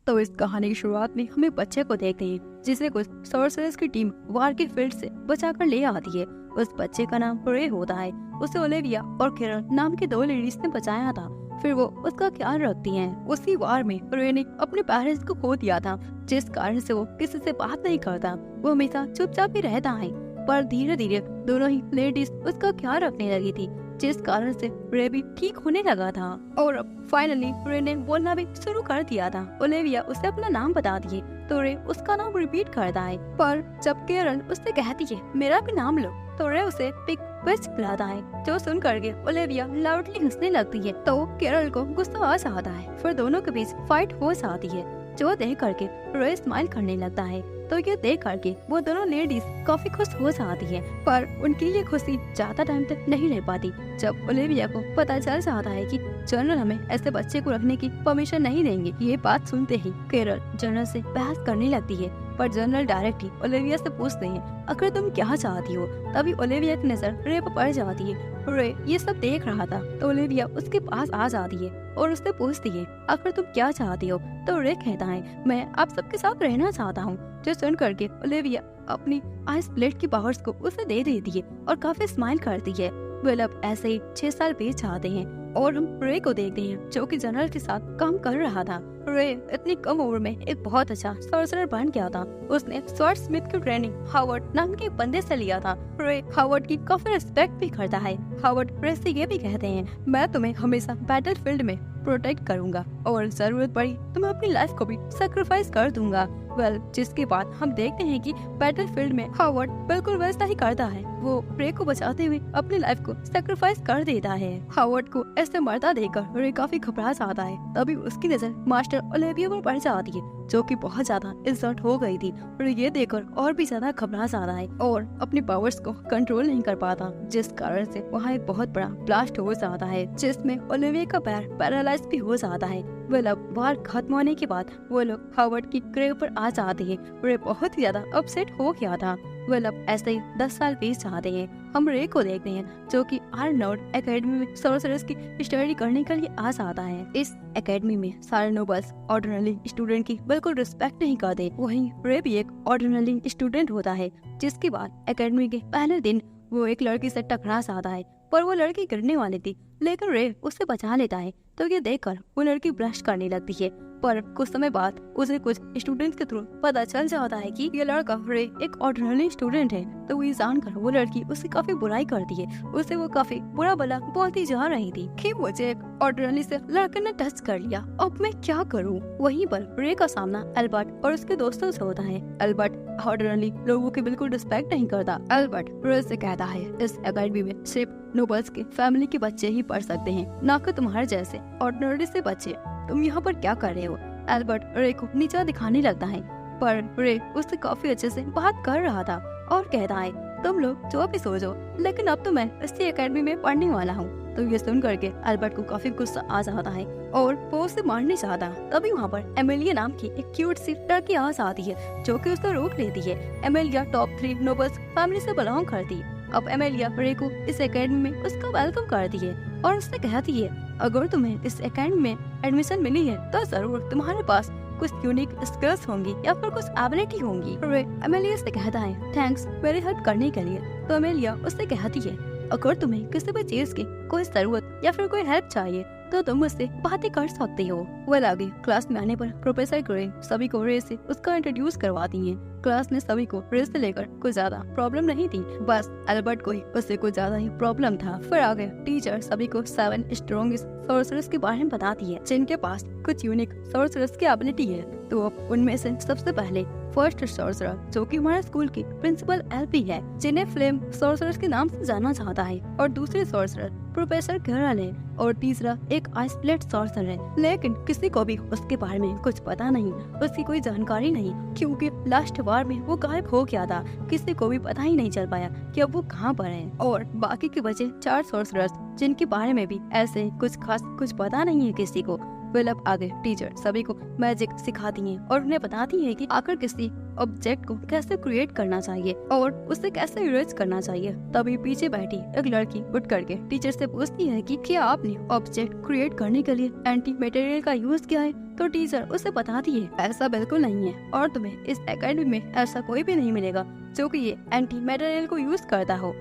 तो इस कहानी की शुरुआत में हमें बच्चे को देखते हैं जिसे कुछ सॉर्सरर्स की टीम वार के फील्ड से बचाकर ले आती है। उस बच्चे का नाम रे होता है। उसे ओलिविया और केरल नाम के 2 लेडीज ने बचाया था। फिर वो उसका ख्याल रखती हैं। उसी वार में रे ने अपने पेरेंट्स को खो दिया था, जिस कारण से वो किसी से बात नहीं करता। वो हमेशा चुपचाप ही रहता है। पर धीरे धीरे दोनों ही लेडीज उसका ख्याल रखने लगी थी, जिस कारण से रे भी ठीक होने लगा था। और अब फाइनली रे ने बोलना भी शुरू कर दिया था। ओलिविया उसे अपना नाम बता दिए तो रे उसका नाम रिपीट करता है। पर जब केरल उससे कहती है मेरा भी नाम लो, तो रे उसे पिक विच खिलाता है, जो सुन करके ओलिविया लाउडली हंसने लगती है। तो केरल को गुस्सा आ जाता है। फिर दोनों के बीच फाइट हो जाती है, जो देख करके रे स्माइल करने लगता है। तो ये देख करके वो दोनों लेडीज काफी खुश हो जाती है। पर उनकी ये खुशी ज्यादा टाइम तक नहीं रह पाती। जब ओलिविया को पता चल जाता है कि जनरल हमें ऐसे बच्चे को रखने की परमिशन नहीं देंगे, ये बात सुनते ही केरल जनरल से बहस करने लगती है। पर जनरल डायरेक्ट ही ओलिविया से पूछते हैं आखिर तुम क्या चाहती हो। तभी ओलिविया की नजर रे पर पड़ जाती है। रे ये सब देख रहा था तो ओलिविया उसके पास आ जाती है और उससे पूछती है आखिर तुम क्या चाहती हो। तो रे कहता है मैं आप सबके साथ रहना चाहता हूँ। जो सुन करके ओलिविया अपनी आइस प्लेट की पावर्स को उसे दे देती है और काफी स्माइल करती है। वेल अब ऐसे ही 6 साल बीत जाते हैं और हम रे को देखते हैं, जो कि जनरल के साथ काम कर रहा था। रे इतनी कम उम्र में एक बहुत अच्छा सॉर्सरर बन गया था। उसने स्वॉर्ड स्मिथ की ट्रेनिंग हावर्ड नाम के बंदे से लिया था। रे हावर्ड की काफी रिस्पेक्ट भी करता है। हावर्ड रे से ये भी कहते हैं मैं तुम्हें हमेशा बैटल फील्ड में प्रोटेक्ट करूंगा और जरूरत पड़ी तो मैं अपनी लाइफ को भी सैक्रिफाइस कर दूंगा। वेल जिसके बाद हम देखते हैं कि बैटल फील्ड में हावर्ड बिल्कुल वैसा ही करता है। वो रे को बचाते हुए अपनी लाइफ को सैक्रिफाइस कर देता है। हावर्ड को ऐसे मरता देखकर रे काफी घबरा जाता है। तभी उसकी नजर मास्टर ओलिविया पर पड़ जाती है, जो कि बहुत ज्यादा इंसल्ट हो गई थी। और ये देखकर और भी ज्यादा घबरा जाता है और अपनी पावर्स को कंट्रोल नहीं कर पाता, जिस कारण से वहाँ एक बहुत बड़ा ब्लास्ट हो जाता है, जिसमें ओलिविया का पैर पैरालाइज भी हो जाता है। वेल अब वार खत्म होने के बाद वो लोग हावर्ड की ग्रेव पर आ जाते हैं। रे बहुत ही ज्यादा अपसेट हो गया था। वेल अब ऐसे ही 10 साल बीत जाते हैं। हम रे को देखते हैं, जो कि आर्नोल्ड एकेडमी में सॉर्सरर्स की स्टडी करने के लिए आ जाता है। इस एकेडमी में सारे नोबल्स ऑर्डिनरी स्टूडेंट की बिल्कुल रिस्पेक्ट नहीं करते। वहीं रे भी एक ऑर्डिनरी स्टूडेंट होता है। जिसके बाद एकेडमी के पहले दिन वो एक लड़की से टकरा जाता है, पर वो लड़की गिरने वाली थी, लेकिन रे उससे बचा लेता है। तो ये देखकर वो लड़की ब्लश करने लगती है। पर कुछ समय बाद उसे कुछ स्टूडेंट्स के थ्रू पता चल जाता है कि ये लड़का रे एक ऑर्डिनरी स्टूडेंट है। तो वो जानकर वो लड़की उससे काफी बुराई करती है। उसे वो काफी बुरा भला बोलती जा रही थी कि मुझे एक ऑर्डिनरी से लड़के ने टच कर लिया, अब मैं क्या करूं। वहीं पर रे का सामना एल्बर्ट और उसके दोस्तों से होता है। एल्बर्ट ऑर्डिनरी लोगों की बिल्कुल रिस्पेक्ट नहीं करता। एल्बर्ट रे से कहता है इस एकेडमी में सिर्फ नोबल्स के फैमिली के बच्चे ही पढ़ सकते हैं, ना कि तुम्हारे जैसे ऑर्डिनरी से बच्चे। तुम यहाँ पर क्या कर रहे हो। एल्बर्ट रे को नीचा दिखाने लगता है, पर रे उससे काफी अच्छे से बात कर रहा था और कहता है तुम लोग जो भी सोचो, लेकिन अब तो मैं इसी एकेडमी में पढ़ने वाला हूँ। तो ये सुन करके एल्बर्ट को काफी गुस्सा आ जाता है और वो उसे मारने चाहता। तभी वहाँ पर एमिलिया नाम की एक क्यूट सी लड़की आ जाती है, जो कि उसे रोक लेती है। एमिलिया टॉप 3 नोबल्स फैमिली से बिलोंग करती है। अब एमिलिया रे को इस एकेडमी में उसका वेलकम करती है और उससे कहती है अगर तुम्हें इस एकेडमी में एडमिशन मिली है तो जरूर तुम्हारे पास कुछ यूनिक स्किल्स होंगी या फिर कुछ एबिलिटी होंगी। रे एमिलिया से कहता है थैंक्स मेरी हेल्प करने के लिए। तो एमिलिया उससे कहती है अगर तुम्हें किसी भी चीज की कोई जरूरत या फिर कोई हेल्प चाहिए तो तुम मुझसे बातें कर सकते हो। वह आगे क्लास में आने पर प्रोफेसर ग्रे सभी को रे से उसका इंट्रोड्यूस करवाती हैं। क्लास में सभी को रे से लेकर कुछ ज्यादा प्रॉब्लम नहीं थी, बस एल्बर्ट को ही उससे कुछ ज्यादा ही प्रॉब्लम था। फिर आगे टीचर सभी को 7 स्ट्रॉन्गेस्ट सॉर्सरर्स के बारे में बताती है, जिनके पास कुछ यूनिक सॉर्सरर्स की एबिलिटी है। तो अब उनमें से सबसे पहले फर्स्ट सॉर्सरर, जो कि हमारे स्कूल की प्रिंसिपल एल्पी है, जिन्हें फ्लेम सॉर्सरर्स के नाम से जाना चाहता है, और दूसरे सॉर्सरर प्रोफेसर कैरल है, और तीसरा एक आइस प्लेट सॉर्सरर है। लेकिन किसी को भी उसके बारे में कुछ पता नहीं, उसकी कोई जानकारी नहीं, क्योंकि लास्ट वार में वो गायब हो गया था। किसी को भी पता ही नहीं चल पाया कि अब वो कहाँ पर है। और बाकी के बचे 4 सॉर्सरर्स, जिनके बारे में भी ऐसे कुछ खास कुछ पता नहीं है किसी को। अब आगे टीचर सभी को मैजिक सिखाती है और उन्हें बताती है कि आखिर किसी ऑब्जेक्ट को कैसे क्रिएट करना चाहिए और उसे कैसे इरेज करना चाहिए। तभी पीछे बैठी एक लड़की उठ करके टीचर से पूछती है कि क्या आपने ऑब्जेक्ट क्रिएट करने के लिए एंटी मटेरियल का यूज किया है? तो टीचर उसे बताती है ऐसा बिल्कुल नहीं है और तुम्हें इस एकेडमी में ऐसा कोई भी नहीं मिलेगा जो कि ये एंटी मटेरियल को यूज करता हो।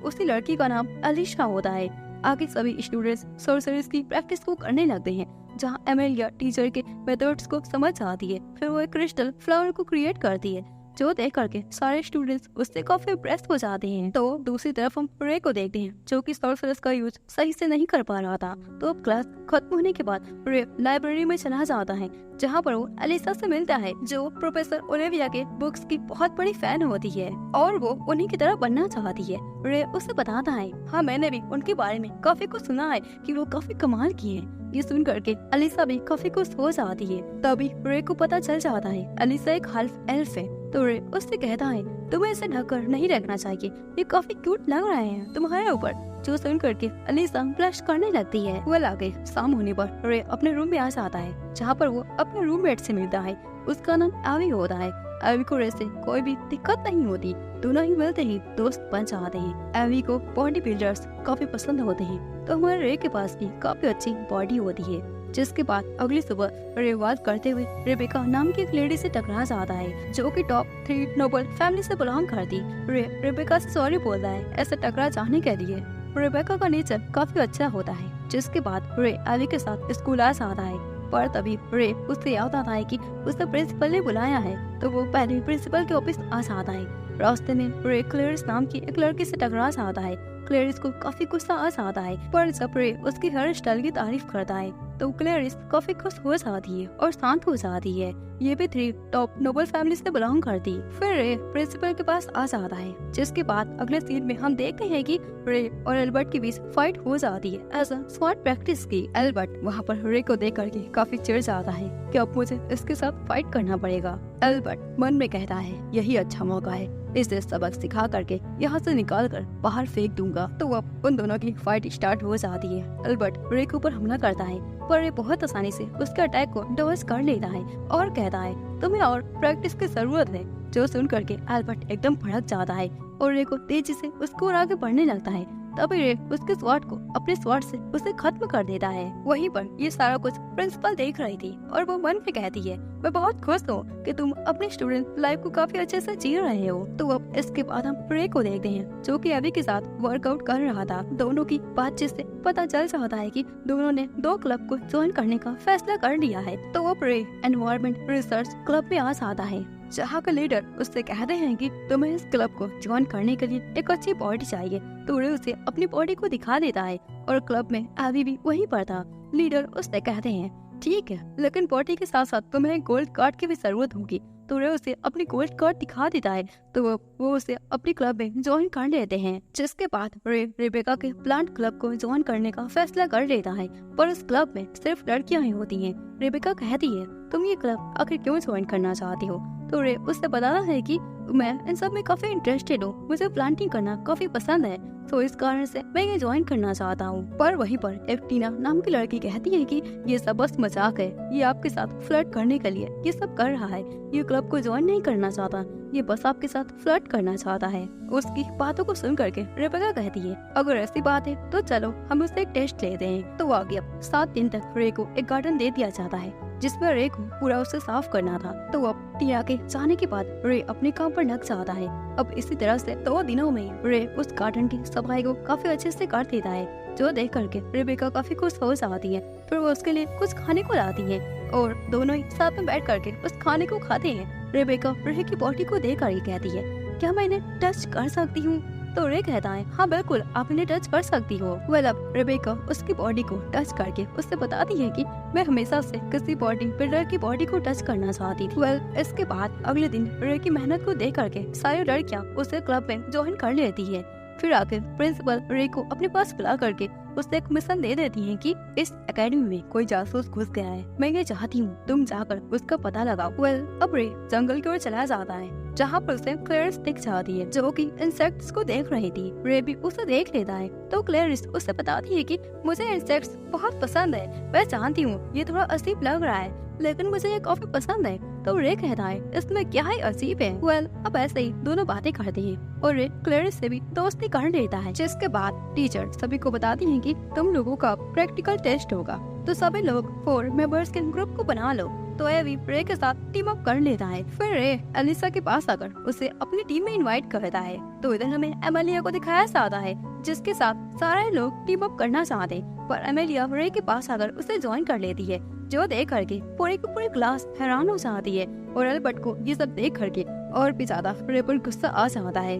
उसी लड़की का नाम अलीशा होता है। आगे सभी स्टूडेंट्स सॉर्सरीज की प्रैक्टिस को करने लगते हैं, जहाँ एमेलिया टीचर के मेथड्स को समझ आती है। फिर वो एक क्रिस्टल फ्लावर को क्रिएट करती है, जो देख करके सारे स्टूडेंट्स उससे काफी इम्प्रेस हो जाते हैं। तो दूसरी तरफ हम रे को देखते हैं, जो कि सॉर्सरर्स का यूज सही से नहीं कर पा रहा था। तो अब क्लास खत्म होने के बाद रे लाइब्रेरी में चला जाता है, जहाँ पर वो अलीसा से मिलता है, जो प्रोफेसर ओलिविया के बुक्स की बहुत बड़ी फैन होती है और वो उन्हीं की तरह बनना चाहती है। रे उसे बताता है, हाँ मैंने भी उनके बारे में काफी कुछ सुना है कि वो काफी कमाल की है। ये सुन करके अलीसा भी काफी खुश हो जाती है। तभी रे को पता चल जाता है अलीसा एक हाल्फ एल्फ है। तो रे उससे कहता है तुम्हें इसे ढककर नहीं रखना चाहिए, ये काफी क्यूट लग रहे हैं तुम्हारे ऊपर। जो सुन करके अलीसा ब्लश करने लगती है। वो आगे शाम होने पर रे अपने रूम में आ जाता है, जहाँ पर वो अपने रूममेट से मिलता है। उसका नाम एवी होता है। एवी को रे से कोई भी दिक्कत नहीं होती, दोनों ही मिलते ही दोस्त बन जाते हैं। एवी को बॉडी बिल्डर्स काफी पसंद होते हैं, तो हमारे रे के पास भी काफी अच्छी बॉडी होती है। जिसके बाद अगली सुबह रे वॉक करते हुए रेबेका नाम की एक लेडी से टकरा जाता है, जो कि टॉप 3 नोबल फैमिली से बिलोंग करती। रे रेबेका से सॉरी बोलता है ऐसे टकरा जाने के लिए। रेबेका का नेचर काफी अच्छा होता है। जिसके बाद रे एवी के साथ स्कूल आ जाता है, पर तभी रे उससे याद आता है कि उसे प्रिंसिपल ने बुलाया है, तो वो पहले प्रिंसिपल के ऑफिस आ जाता है। रास्ते में रे क्लेरिस नाम की एक लड़की से टकरा जाता है। क्लेरिस को काफी गुस्सा आ जाता है, पर जब रे उसकी हेयर स्टाइल की तारीफ करता है तो क्लेरिस काफी खुश हो जाती है और शांत हो जाती है। ये भी 3 टॉप नोबल फैमिली से बिलोंग करती। फिर रे प्रिंसिपल के पास आ जाता है, जिसके बाद अगले सीन में हम देखते हैं कि रे और एल्बर्ट के बीच फाइट हो जाती है। ऐसा स्वॉट प्रैक्टिस की एल्बर्ट वहाँ पर रे को देख करके काफी चिढ़ जाता है कि अब मुझे इसके साथ फाइट करना पड़ेगा। एल्बर्ट मन में कहता है यही अच्छा मौका है, इसे सबक सिखा करके यहाँ से निकाल कर बाहर फेंक दूंगा। तो अब उन दोनों की फाइट स्टार्ट हो जाती है। एल्बर्ट रे के ऊपर हमला करता है, पर रे बहुत आसानी से उसके अटैक को डॉज कर लेता है और कहता है तुम्हें और प्रैक्टिस की जरूरत है। जो सुन करके एल्बर्ट एकदम भड़क जाता है और रे को तेजी से उसको और आगे बढ़ने लगता है। तभी रे उसके स्वॉर्ड को अपने स्वॉर्ड से उसे खत्म कर देता है। वहीं पर ये सारा कुछ प्रिंसिपल देख रही थी और वो मन में कहती है मैं बहुत खुश हूँ कि तुम अपने स्टूडेंट लाइफ को काफी अच्छे से जी रहे हो। तो अब इसके बाद हम रे को देखते हैं, जो कि एवी के साथ वर्कआउट कर रहा था। दोनों की बातचीत से पता चल जाता है कि दोनों ने 2 क्लब को ज्वाइन करने का फैसला कर लिया है। तो अब रे एनवायरमेंट रिसर्च क्लब में आ जाता है, जहाँ का लीडर उससे कहते हैं कि तुम्हें इस क्लब को ज्वाइन करने के लिए एक अच्छी बॉडी चाहिए। तो रे उसे अपनी बॉडी को दिखा देता है और क्लब में एवी भी वहीं पर था। लीडर उससे कहते हैं ठीक है, लेकिन बॉडी के साथ साथ तुम्हें गोल्ड कार्ड की भी जरूरत होगी। तो रे उसे अपनी गोल्ड कार्ड दिखा देता है, तो वो उसे अपनी क्लब में ज्वाइन कर लेते हैं। जिसके बाद रे रेबेका के प्लांट क्लब को ज्वाइन करने का फैसला कर लेता है, पर इस क्लब में सिर्फ लड़कियां ही होती हैं। रेबेका कहती है तुम ये क्लब आखिर क्यों ज्वाइन करना चाहती हो? तो रे उससे बताता है कि मैं इन सब में काफी इंटरेस्टेड हूँ, मुझे प्लांटिंग करना काफी पसंद है, तो इस कारण से मैं ये ज्वाइन करना चाहता हूँ। पर वहीं पर एक टीना नाम की लड़की कहती है कि ये सब बस मजाक है, ये आपके साथ फ्लर्ट करने के लिए ये सब कर रहा है, ये क्लब को ज्वाइन नहीं करना चाहता, ये बस आपके साथ फ्लर्ट करना चाहता है। उसकी बातों को सुन करके रेबेका कहती है अगर ऐसी बात है तो चलो हम उससे एक टेस्ट लेते हैं। तो आगे अब 7 दिन तक रे को एक गार्डन दे दिया जाता है, जिसमें रे को पूरा उसे साफ करना था। तो अब टीना के जाने के बाद रे अपने काम पर लग जाता है। अब इसी तरह से 2 दिनों में रे उस गार्डन की सफाई को काफी अच्छे से कर देता है, जो देख करके रेबेका काफी खुश हो जाती है। फिर वो उसके लिए कुछ खाने को लाती है और दोनों ही साथ में बैठ करके उस खाने को खाते हैं। रेबेका रे की बॉडी को देख कर कहती है क्या मैं इन्हें टच कर सकती हूँ? तो रे कहता है हाँ बिल्कुल आप इन्हें टच कर सकती हो। अब रेबेका उसकी बॉडी को टच करके उससे बताती है कि मैं हमेशा से किसी बॉडी बिल्डर की बॉडी को टच करना चाहती थी। इसके बाद अगले दिन रे की मेहनत को देख करके सारी लड़कियाँ उसे क्लब में ज्वाइन कर लेती है। फिर आकर प्रिंसिपल रे को अपने पास बुला करके उससे एक मिशन दे देती हैं कि इस एकेडमी में कोई जासूस घुस गया है, मैं ये चाहती हूँ तुम जाकर उसका पता लगाओ। अब रे जंगल की ओर चला जाता है जहाँ पर उसे क्लेरिस दिख जाती है जो कि इंसेक्ट्स को देख रही थी। रे भी उसे देख लेता है तो क्लेरिस उसे बताती है कि मुझे इंसेक्ट्स बहुत पसंद है, मैं जानती हूँ ये थोड़ा अजीब लग रहा है लेकिन मुझे ये काफी पसंद है। तो रे कहता है इसमें क्या है अजीब है। अब ऐसे ही दोनों बातें करते हैं और रे क्लेरिस से भी दोस्ती कर लेता है। जिसके बाद टीचर सभी को बताती है कि तुम लोगों का प्रैक्टिकल टेस्ट होगा तो सभी लोग 4 मेंबर्स के ग्रुप को बना लो। तो एवी रे के साथ टीम अप कर लेता है। फिर रे एलिसा के पास आकर उसे अपनी टीम में इनवाइट करता है। तो इधर हमें एमेलिया को दिखाया जाता है जिसके साथ सारे लोग टीम अप करना चाहते हैं, पर एमेलिया रे के पास आकर उसे ज्वाइन कर लेती है जो देख करके पूरी की पूरी क्लास हैरान हो जाती है और एल्बर्ट को ये सब देख करके और भी ज्यादा रे पर गुस्सा आ जाता है।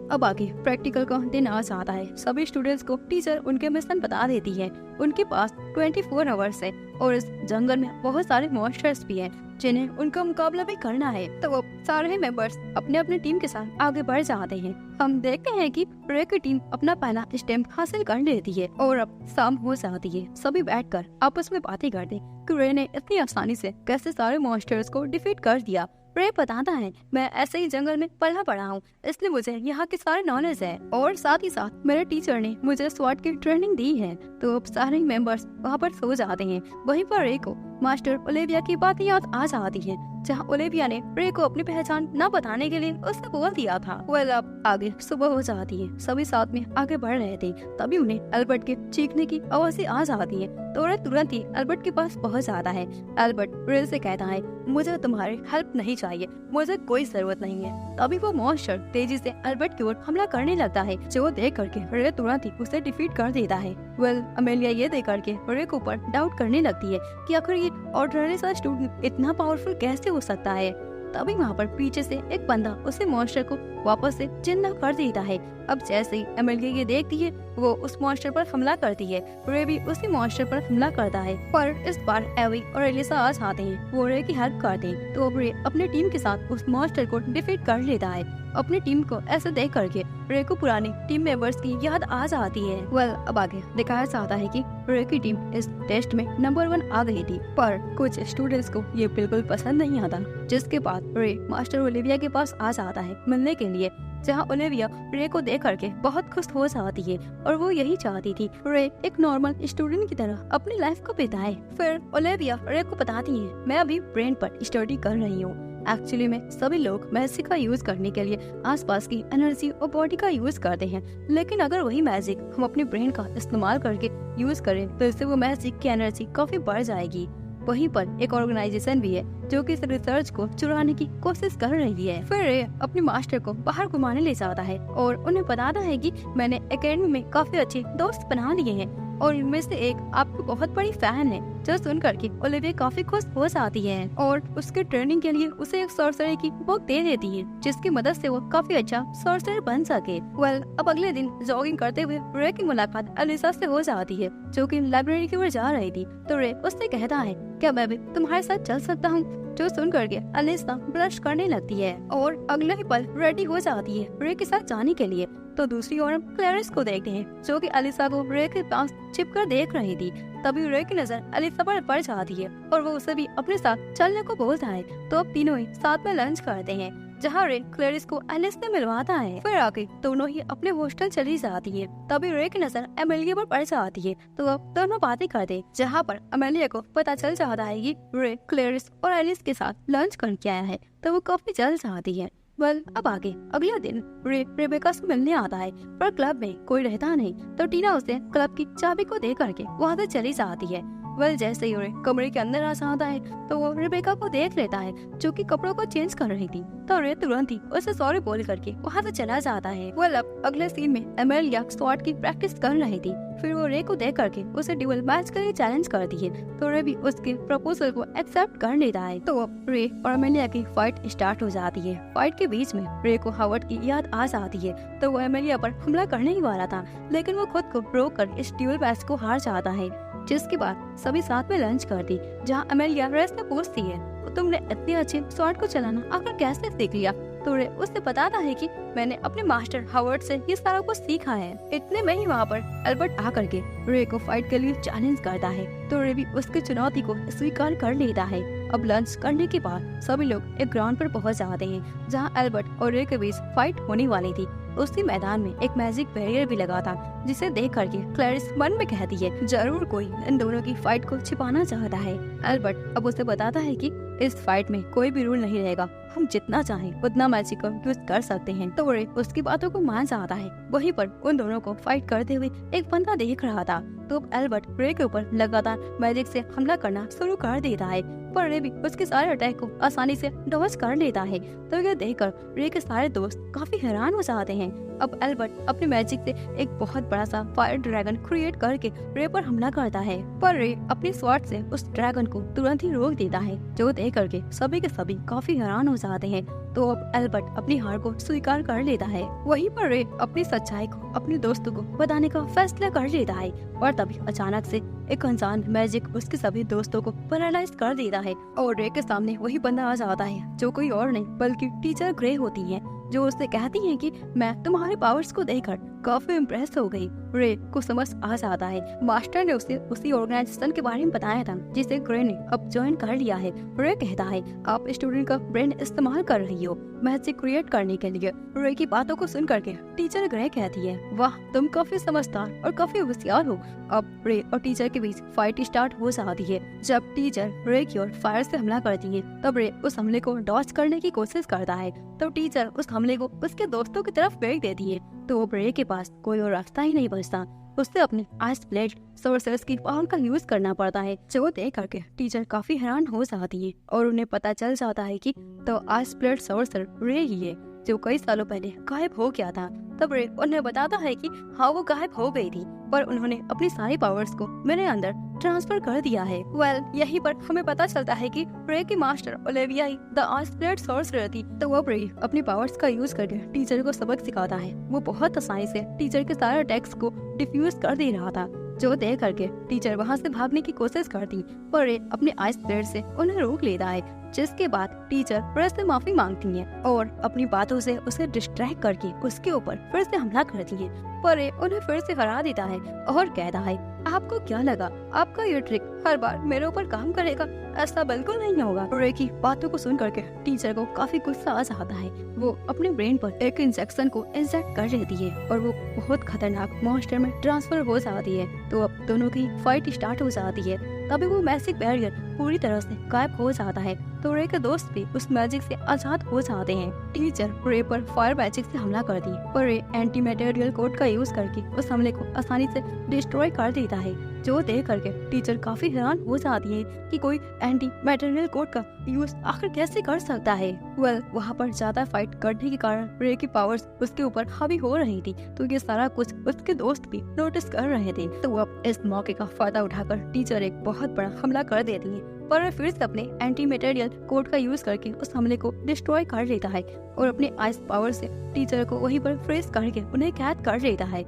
अब आगे प्रैक्टिकल का दिन आ जाता है। सभी स्टूडेंट्स को टीचर उनके मिशन बता देती है। उनके पास 24 आवर्स है और इस जंगल में बहुत सारे मॉन्स्टर्स भी हैं जिन्हें उनका मुकाबला भी करना है। तो वो सारे मेंबर्स अपने अपने टीम के साथ आगे बढ़ जाते हैं। हम देखते हैं कि रे की टीम अपना पहला स्टैम्प हासिल कर लेती है और अब शाम हो जाती है। सभी बैठकर आपस में बातें करते हैं कि रे ने इतनी आसानी से कैसे सारे मॉन्स्टर्स को डिफीट कर दिया। रे बताता है मैं ऐसे ही जंगल में पला पड़ा हूँ इसलिए मुझे यहाँ के सारे नॉलेज है और साथ ही साथ मेरे टीचर ने मुझे स्वॉर्ड की ट्रेनिंग दी है। तो अब सारे मेंबर्स वहाँ पर सो जाते हैं। वहीं पर रे को मास्टर ओलिविया की बातें याद आ जाती है जहाँ ओलिविया ने रे को अपनी पहचान न बताने के लिए उससे बोल दिया था। अब आगे सुबह हो जाती है। सभी साथ में आगे बढ़ रहे थे तभी उन्हें एल्बर्ट के चीखने की आवाज़ें आ जाती है। तो रे तुरंत ही एल्बर्ट के पास पहुँच जाता है। एल्बर्ट रे से कहता है मुझे तुम्हारी हेल्प नहीं चाहिए, मुझे कोई जरूरत नहीं है। तभी वो मॉन्स्टर तेजी से एल्बर्ट की ओर हमला करने लगता है जो देख करके रे तुरंत ही उसे डिफीट कर देता है। अमेलिया ये देख करके रे के ऊपर डाउट करने लगती है कि आखिर ये ऑर्डिनरी सा स्टूडेंट इतना पावरफुल कैसे हो सकता है। तभी वहाँ पर पीछे से एक बंदा उसे मॉन्स्टर को वापस से जिंदा कर देता है। अब जैसे ही एमेलिया ये देखती है वो उस मॉन्स्टर पर हमला करती है। रे भी उसी मॉन्स्टर पर हमला करता है पर इस बार एवी और एलिसा आ जाते हैं। वो रे की हेल्प करते हैं तो अब रे अपने टीम के साथ उस मॉन्स्टर को डिफीट कर लेता है। अपनी टीम को ऐसे देख करके रे को पुरानी टीम मेंबर्स की याद आ जाती है। अब आगे दिखाया जाता है कि रे की टीम इस टेस्ट में नंबर 1 आ गई थी पर कुछ स्टूडेंट्स को ये बिल्कुल पसंद नहीं आता। जिसके बाद रे मास्टर ओलिविया के पास आ जाता है मिलने के लिए जहाँ ओलिविया रे को देख करके बहुत खुश हो जाती है और वो यही चाहती थी रे एक नॉर्मल स्टूडेंट की तरह अपनी लाइफ को बिताए। फिर ओलिविया रे को बताती है मैं अभी ब्रेन पर स्टडी कर रही हूँ। एक्चुअली में सभी लोग मैजिक का यूज करने के लिए आसपास की एनर्जी और बॉडी का यूज करते हैं, लेकिन अगर वही मैजिक हम अपने ब्रेन का इस्तेमाल करके यूज करें तो इससे वो मैजिक की एनर्जी काफी बढ़ जाएगी। वहीं पर एक ऑर्गेनाइजेशन भी है जो कि इस रिसर्च को चुराने की कोशिश कर रही है। फिर रे अपने मास्टर को बाहर घुमाने ले जाता है और उन्हें बताता है कि मैंने एकेडमी में काफी अच्छे दोस्त बना लिए हैं और इनमें से एक आपकी बहुत बड़ी फैन है। जो सुन करके ओलिविया काफी खुश हो जाती है और उसके ट्रेनिंग के लिए उसे एक सॉर्सरी की बुक दे देती है जिसकी मदद से वो काफी अच्छा सॉर्सर बन सके। अब अगले दिन जॉगिंग करते हुए रे की मुलाकात एलिसा से हो जाती है जो कि लाइब्रेरी की ओर जा रही थी। तो रे उससे कहता है क्या मैं भी तुम्हारे साथ चल सकता हूँ। जो सुन करके एलिसा ब्लश करने लगती है और अगले ही पल रेडी हो जाती है रे के साथ जाने के लिए। तो दूसरी ओर हम क्लैरिस को देखते हैं जो कि एलिसा को रे के पास छिपकर देख रही थी। तभी रे की नजर एलिसा पर पड़ जाती है और वो उसे भी अपने साथ चलने को बोलता है। तो अब तीनों ही साथ में लंच करते हैं जहाँ रे क्लैरिस को एलिस से मिलवाता है। फिर आके दोनों ही अपने हॉस्टल चली जाती है। तभी रे की नजर एमेलिया पर पड़ जाती है तो अब दोनों बातें करते जहाँ पर एमेलिया को पता चल जाता है कि रे क्लैरिस और एलिस के साथ लंच करके आया है तो वो काफी जल जाती है। अब आगे अगला दिन रे रेबेका से मिलने आता है पर क्लब में कोई रहता नहीं तो टीना उसे क्लब की चाबी को दे करके वहाँ से चली जाती है। जैसे ही रे कमरे के अंदर आ जाता है तो वो रेबेका को देख लेता है जो कि कपड़ों को चेंज कर रही थी। तो रे तुरंत ही उसे सॉरी बोल करके वहाँ से चला जाता है। अब अगले सीन में एमेलिया स्वॉर्ड की प्रैक्टिस कर रही थी। फिर वो रे को देख करके उसे ड्यूल मैच के लिए चैलेंज करती है तो रे भी उसके प्रपोजल को एक्सेप्ट कर लेता है। तो अब रे और एमेलिया की फाइट स्टार्ट हो जाती है। फाइट के बीच में रे को हावर्ड की याद आ जाती है तो वो एमेलिया पर हमला करने ही वाला था लेकिन वो खुद को रोक कर इस ड्यूल मैच को हार जाता है। जिसके बाद सभी साथ में लंच करती जहाँ एमेलिया रे से पूछती है तो तुमने इतने अच्छे स्वॉर्ड को चलाना आखिर कैसे सीख लिया, तो रे उससे बताता है कि मैंने अपने मास्टर हावर्ड से ये सारा कुछ सीखा है। इतने में ही वहाँ पर एल्बर्ट आकर के रे को फाइट के लिए चैलेंज करता है, तो रे भी उसकी चुनौती को स्वीकार कर लेता है। अब लंच करने के बाद सभी लोग एक ग्राउंड पर पहुंच जाते हैं जहां एल्बर्ट और रे के बीच फाइट होने वाली थी। उसी मैदान में एक मैजिक बैरियर भी लगा था, जिसे देख करके क्लैरिस मन में कहती है जरूर कोई इन दोनों की फाइट को छिपाना चाहता है। एल्बर्ट अब उसे बताता है कि इस फाइट में कोई भी रूल नहीं रहेगा, हम जितना चाहें उतना मैजिक का यूज कर सकते हैं। तो रे उसकी बातों को मान जाता है। वहीं पर उन दोनों को फाइट करते हुए एक बंदा देख रहा था, तो एल्बर्ट रे के ऊपर लगातार मैजिक से हमला करना शुरू कर देता है, पर रे भी उसके सारे अटैक को आसानी से डॉज कर लेता है। तो यह देखकर रे के सारे दोस्त काफी हैरान हो जाते हैं। अब एल्बर्ट अपने मैजिक से एक बहुत बड़ा सा फायर ड्रैगन क्रिएट करके रे पर हमला करता है, पर रे अपनी स्वॉर्ड से उस ड्रैगन को तुरंत ही रोक देता है, जो देख करके सभी के सभी काफी हैरान हो जाते हैं। तो अब एल्बर्ट अपनी हार को स्वीकार कर लेता है। वहीं पर रे अपनी सच्चाई को अपने दोस्तों को बताने का फैसला कर लेता है, और तभी अचानक से एक अनजान मैजिक उसके सभी दोस्तों को पैरालाइज कर देता है, और रे के सामने वही बंदा आ जाता है जो कोई और नहीं बल्कि टीचर ग्रे होती है, जो उससे कहती है कि मैं तुम्हारे पावर्स को देखकर काफी इम्प्रेस हो गई। रे को समझ आ जाता है मास्टर ने उसे उसी ऑर्गेनाइजेशन के बारे में बताया था जिसे ग्रे ने अब ज्वाइन कर लिया है। रे कहता है आप स्टूडेंट का ब्रेन इस्तेमाल कर रही हो मैजिक क्रिएट करने के लिए। रे की बातों को सुन करके टीचर ग्रे कहती है वाह तुम काफी समझदार और काफी होशियार हो। अब रे और टीचर के बीच फाइट स्टार्ट हो जाती है। जब टीचर रे की ओर फायर से हमला करती है, तब रे उस हमले को डॉज करने की कोशिश करता है, तो टीचर उस हमले को उसके दोस्तों की तरफ फेंक देती है। तो रे के पास कोई और रास्ता ही नहीं बचता, उससे अपने आइस ब्लेड सोर्सर्स की पावर का यूज करना पड़ता है, जो देख करके टीचर काफी हैरान हो जाती है और उन्हें पता चल जाता है कि तो आइस ब्लेड सोर्सर रे ही है जो कई सालों पहले गायब हो गया था। तब रे उन्हें बताता है कि हाँ वो गायब हो गई थी, पर उन्होंने अपनी सारी पावर्स को मेरे अंदर ट्रांसफर कर दिया है। यहीं पर हमें पता चलता है कि रे की master Olivia he the ice blade sorcerer थी। तो अब रे अपनी पावर्स का यूज करके टीचर को सबक सिखाता है। वो बहुत आसानी से टीचर के सारे अटैक्स को डिफ्यूज कर दे रहा था, जो देख करके टीचर वहाँ से भागने की कोशिश करती, पर रे अपने आइस ब्लेड से उन्हें रोक लेता है, जिसके बाद टीचर रे से माफी मांगती है और अपनी बातों से उसे डिस्ट्रैक्ट करके उसके ऊपर फिर से हमला करती है, पर रे उन्हें फिर से हरा देता है और कहता है आपको क्या लगा आपका ये ट्रिक हर बार मेरे ऊपर काम करेगा? ऐसा बिल्कुल नहीं होगा। रे की बातों को सुन करके टीचर को काफी गुस्सा आ जाता है। वो अपने ब्रेन पर एक इंजेक्शन को इंजेक्ट कर देती है और वो बहुत खतरनाक मॉन्स्टर में ट्रांसफर हो जाती है। तो अब दोनों की फाइट स्टार्ट हो जाती है। तभी वो मैजिक बैरियर पूरी तरह से गायब हो जाता है, तो रे के दोस्त भी उस मैजिक से आजाद हो जाते हैं। टीचर रे पर फायर मैजिक से हमला करती है, पर रे एंटी मटेरियल कोड का यूज करके उस हमले को आसानी से डिस्ट्रॉय कर देता है, जो देख करके टीचर काफी हैरान हो जाती है कि कोई एंटी मटेरियल कोड का यूज आखिर कैसे कर सकता है। वहाँ पर ज्यादा फाइट करने के कारण रे की पावर्स उसके ऊपर हावी हो रही थी, तो ये सारा कुछ उसके दोस्त भी नोटिस कर रहे थे। तो अब इस मौके का फायदा उठाकर टीचर एक बहुत बड़ा हमला कर देती है, पर फिर से अपने एंटी मटेरियल कोड का यूज करके उस हमले को डिस्ट्रॉय कर लेता है और अपने आइस पावर से टीचर को वहीं पर फ्रीज करके उन्हें कैद कर लेता है।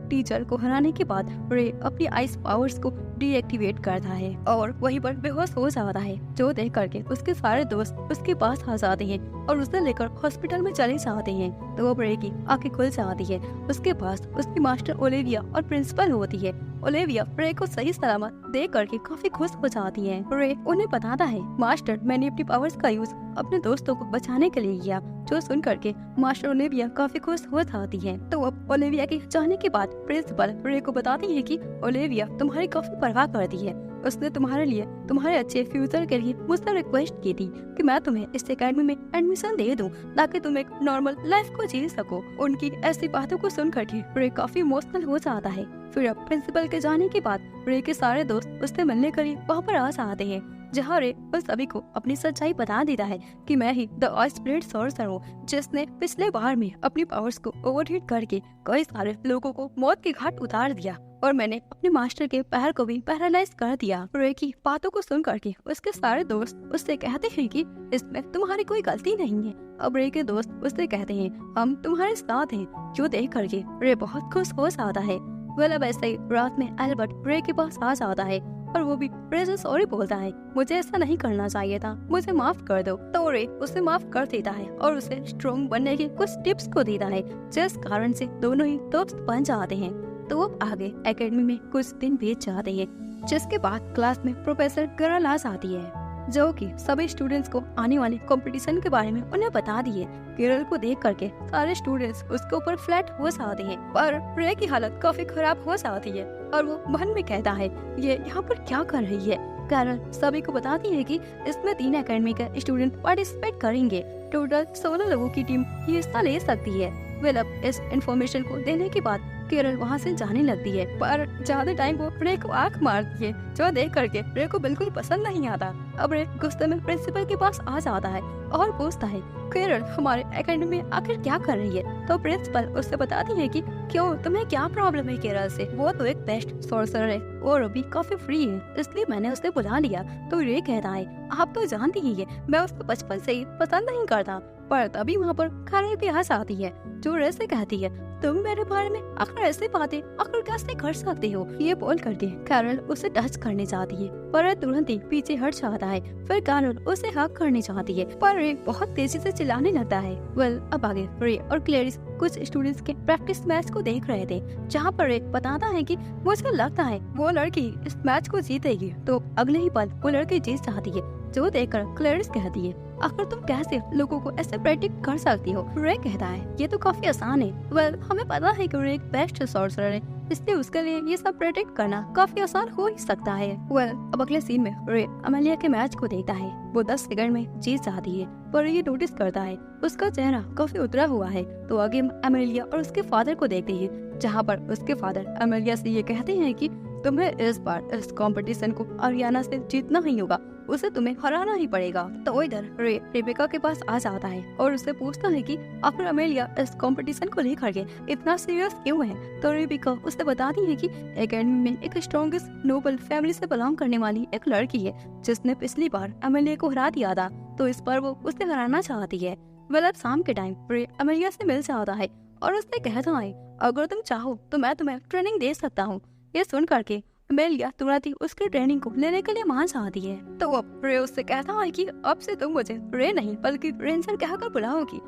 टीचर को हराने के बाद रे अपनी आइस पावर्स को डीएक्टिवेट करता है और वहीं पर बेहोश हो जाता है, जो देख करके उसके सारे दोस्त उसके पास आ जाते हैं और उसे लेकर हॉस्पिटल में चले जाते हैं। तो अब रे की आंखें खुल जाती है। उसके पास उसकी मास्टर ओलिविया और प्रिंसिपल होती है। ओलिविया रे को सही सलामत देख करके काफी खुश हो जाती है। रे उन्हें बताता है मास्टर मैंने अपनी पावर्स का यूज अपने दोस्तों को बचाने के लिए किया, जो सुन करके मास्टर ओलिविया काफी खुश हो जाती है। तो अब ओलिविया के जाने के बाद प्रिंसिपल रे को बताती है कि ओलिविया तुम्हारी काफी परवाह करती है। उसने तुम्हारे लिए तुम्हारे अच्छे फ्यूचर के लिए मुझसे रिक्वेस्ट की थी कि मैं तुम्हें इस एकेडमी में एडमिशन दे दूं ताकि तुम एक नॉर्मल लाइफ को जी सको। उनकी ऐसी बातों को सुन करके रे काफी इमोशनल हो जाता है। फिर अब प्रिंसिपल के जाने के बाद रे के सारे दोस्त उससे मिलने के लिए वहाँ पर आ जाते हैं, जहाँ रे उन सभी को अपनी सच्चाई बता देता है कि मैं ही द आइस ब्लेड सोर्सर हूँ, जिसने पिछले बार में अपनी पावर्स को ओवरहीट करके कई सारे लोगों को मौत के घाट उतार दिया और मैंने अपने मास्टर के पैर को भी पैरालाइज कर दिया। रे की बातों को सुन करके उसके सारे दोस्त उससे कहते हैं कि इसमें तुम्हारी कोई गलती नहीं है। अब रे के दोस्त उससे कहते हैं हम तुम्हारे साथ हैं, जो देख करके रे बहुत खुश हो जाता है। अब ऐसे ही रात में एल्बर्ट रे के पास आ जाता है और वो भी रे से सॉरी बोलता है, मुझे ऐसा नहीं करना चाहिए था, मुझे माफ कर दो। तो रे उसे माफ कर देता है और उसे स्ट्रॉन्ग बनने के कुछ टिप्स को देता है, जिस कारण से दोनों ही दोस्त बन जाते हैं। तो अब आगे एकेडमी में कुछ दिन बीत जाते हैं, जिसके बाद क्लास में प्रोफेसर गरालास आती है, जो कि सभी स्टूडेंट्स को आने वाले कंपटीशन के बारे में उन्हें बता दिए। केरल को देख करके सारे स्टूडेंट्स उसके ऊपर फ्लैट हो जाते हैं, पर रे की हालत काफी खराब हो जाती है और वो मन में कहता है ये यहाँ पर क्या कर रही है। केरल सभी को बताती है कि इसमें 3 एकेडमी के स्टूडेंट पार्टिसिपेट करेंगे। टोटल 16 लोगों की टीम ये हिस्सा ले सकती है। वेल अब इस इन्फॉर्मेशन को देने के बाद केरल वहाँ से जाने लगती है, पर ज्यादा टाइम वो रे को आंख मारती है, जो देख करके रे को बिल्कुल पसंद नहीं आता। अब रे गुस्से में प्रिंसिपल के पास आ जाता है और पूछता है केरल हमारे एकेडमी में आखिर क्या कर रही है। तो प्रिंसिपल उससे बताती है कि क्यों, तुम्हें क्या प्रॉब्लम है केरल से, वो तो एक बेस्ट सॉर्सरर है और अभी काफी फ्री है, इसलिए मैंने उसे बुला लिया। तो रे कहता है आप तो जानती ही है मैं उसको बचपन से ही पसंद नहीं करता। पर तभी वहाँ पर खरे भी हंस आती है, जो रे से कहती है तुम मेरे बारे में आखिर ऐसी बातें आखिर कैसे कर सकते हो। ये बोल करके कैरल उसे टच करने चाहती है, पर तुरंत ही पीछे हट जाता है। फिर कैरल उसे हक करने चाहती है, पर रे बहुत तेजी से चिल्लाने लगता है। वेल अब आगे रे और क्लेरिस कुछ स्टूडेंट्स के प्रैक्टिस मैच को देख रहे थे, जहाँ पर रे बताता है कि मुझे लगता है वो लड़की इस मैच को जीतेगी। तो अगले ही पल वो लड़की जीत जाती है, जो देखकर क्लेरिस कहती है आखिर तुम कैसे लोगों को ऐसे प्रेडिक्ट कर सकती हो। रे कहता है ये तो काफी आसान है। वेल हमें पता है कि रे एक बेस्ट सॉर्सरर है, इसलिए उसके लिए ये सब प्रेडिक्ट करना काफी आसान हो ही सकता है। वेल अब अगले सीन में रे अमेलिया के मैच को देखता है। वो 10 सेकंड में जीत जाती है, पर ये नोटिस करता है उसका चेहरा काफी उतरा हुआ है। तो आगे अमेलिया और उसके फादर को देखते हैं, जहाँ पर उसके फादर अमेलिया से ये कहते हैं कि तुम्हें इस बार इस कंपटीशन को अरियाना से जीतना ही होगा, उसे तुम्हें हराना ही पड़ेगा। तो इधर रे रेबेका के पास आ जाता है और उससे पूछता है कि आखिर अमेलिया इस कंपटीशन को लेकर के इतना सीरियस क्यों है। तो रेबेका उसे बताती है कि एकेडमी में एक स्ट्रॉन्गेस्ट नोबल फैमिली से बिलोंग करने वाली एक लड़की है, जिसने पिछली बार अमेलिया को हरा दिया था, तो इस बार वो उसे हराना चाहती है। वेल अब शाम के टाइम रे अमेलिया से मिल जाता है और उससे कहता है अगर तुम चाहो तो मैं तुम्हें ट्रेनिंग दे सकता हूँ। ये सुन करके अमेलिया तुरंत ही उसकी ट्रेनिंग को लेने के लिए मान जाती है। तो अब रे उससे कहता है कि अब से तुम मुझे रे नहीं बल्कि रेंसर कहकर बुलाओगी।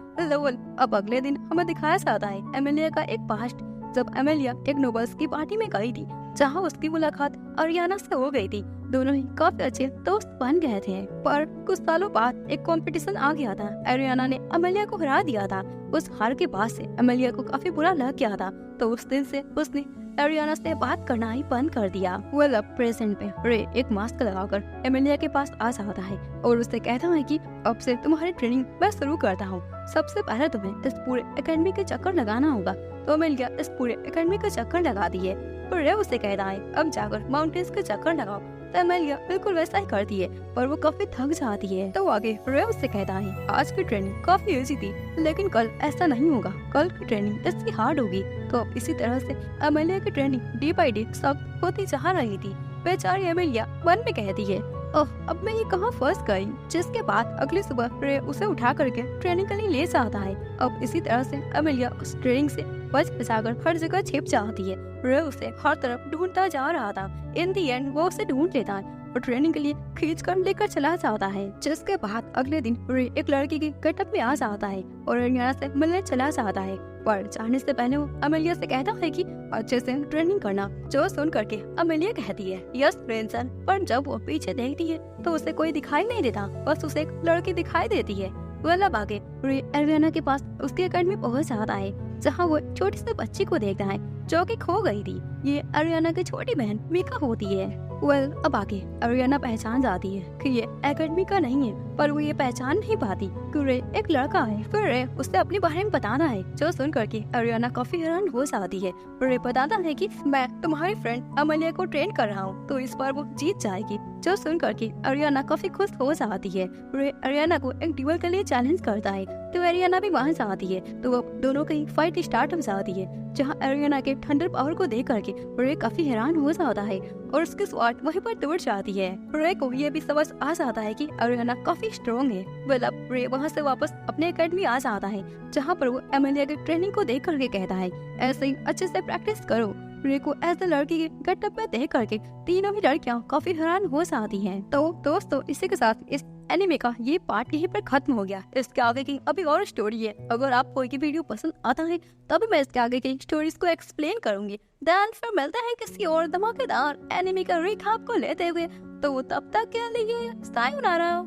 अब अगले दिन हमें दिखाया जाता है अमेलिया का एक पास्ट, जब अमेलिया एक नोबल्स की पार्टी में गई थी, जहाँ उसकी मुलाकात अरियाना से हो गई थी। दोनों ही काफी अच्छे दोस्त बन गए थे, पर कुछ सालों बाद एक कंपटीशन आ गया था। अरियाना ने अमेलिया को हरा दिया था। उस हार के बाद से अमेलिया को काफी बुरा लग गया था, तो उस दिन से उसने अरियाना से बात करना ही बंद कर दिया। वेल अब प्रेजेंट में रे एक मास्क लगाकर अमेलिया के पास आ जाता है और उससे कहता है कि अब से तुम्हारी ट्रेनिंग मैं शुरू करता हूँ। सबसे पहले तुम्हें इस पूरे एकेडमी के चक्कर लगाना होगा। तो अमेलिया इस पूरे एकेडमी का चक्कर लगाती है, पर रे उसे कहता है अब जाकर माउंटेन्स के चक्कर लगाओ। तो अमेलिया बिल्कुल वैसा ही करती है, पर वो काफी थक जाती है। तो आगे रे उससे कहता है आज की ट्रेनिंग काफी इजी थी, लेकिन कल ऐसा नहीं होगा, कल की ट्रेनिंग इससे हार्ड होगी। तो अब इसी तरह से अमेलिया की ट्रेनिंग डे बाई डे सख्त होती जा रही थी। बेचारी अमेलिया मन में कहती है ओह अब मैं ये कहाँ फंस गई। जिसके बाद अगली सुबह रे उसे उठा करके ट्रेनिंग के लिए ले जाता है। अब इसी तरह से अमेलिया उस ट्रेनिंग से बच बचाकर हर जगह छिप जाती है। रे उसे हर तरफ ढूंढता जा रहा था। इन दी एंड वो उसे ढूंढ लेता है और ट्रेनिंग के लिए खींच कर लेकर चला जाता है। जिसके बाद अगले दिन रे एक लड़की की गेटअप में आ जाता है और अरियाना से मिलने चला जाता है, पर जाने से पहले वो अमेलिया से कहता है कि अच्छे से ट्रेनिंग करना। जो सुन करके अमेलिया कहती है यस प्रिंसन, पर जब वो पीछे देखती है तो उसे कोई दिखाई नहीं देता, बस उसे एक लड़की दिखाई देती है। वेल आगे रे अरियाना के पास उसकी एकेडमी पहुंच जाता है, जहाँ वो छोटी सी बच्ची को देखता है जो कि खो गई थी। ये अरियाना की छोटी बहन मीका होती है। वेल अब आगे अरियाना पहचान जाती है कि ये एकेडमी का नहीं है, पर वो ये पहचान नहीं पाती कि रे एक लड़का है। फिर रे उसे अपने बारे में बताना है, जो सुन करके अरियाना काफी हैरान हो जाती है। रे बताता है कि मैं तुम्हारी फ्रेंड अमेलिया को ट्रेन कर रहा हूँ, तो इस बार वो जीत जाएगी। जो सुन करके अरियाना काफी खुश हो जाती है। रे अरियाना को एक ड्यूल के लिए चैलेंज करता है, तो अरियाना भी वहाँ जाती है। तो अब दोनों की फाइट स्टार्ट हो जाती है, जहाँ अरियाना के थंडर पावर को देख करके रे काफी हैरान हो जाता है और उसकी स्वाट वहीं पर टूट जाती है। रे को ये भी समझ आ जाता है कि अरियाना काफी स्ट्रॉन्ग है। वेल अब रे वहाँ से वापस अपने एकेडमी आ जाता है, जहाँ पर वो अमेलिया की ट्रेनिंग को देख करके कहता है ऐसे ही अच्छे से प्रैक्टिस करो। रे को ऐसे लड़की के गेटअप में देख करके तीनों ही लड़कियां काफी हैरान हो जाती हैं। तो दोस्तों इसी के साथ इस एनिमे का ये पार्ट यहीं पर खत्म हो गया। इसके आगे की अभी और स्टोरी है। अगर आपको ये वीडियो पसंद आता है तभी मैं इसके आगे की स्टोरीज को एक्सप्लेन करूंगी। देन फिर मिलते हैं किसी और धमाकेदार एनिमे का रिकैप को लेते हुए। तो तब तक के लिए सायोनारा।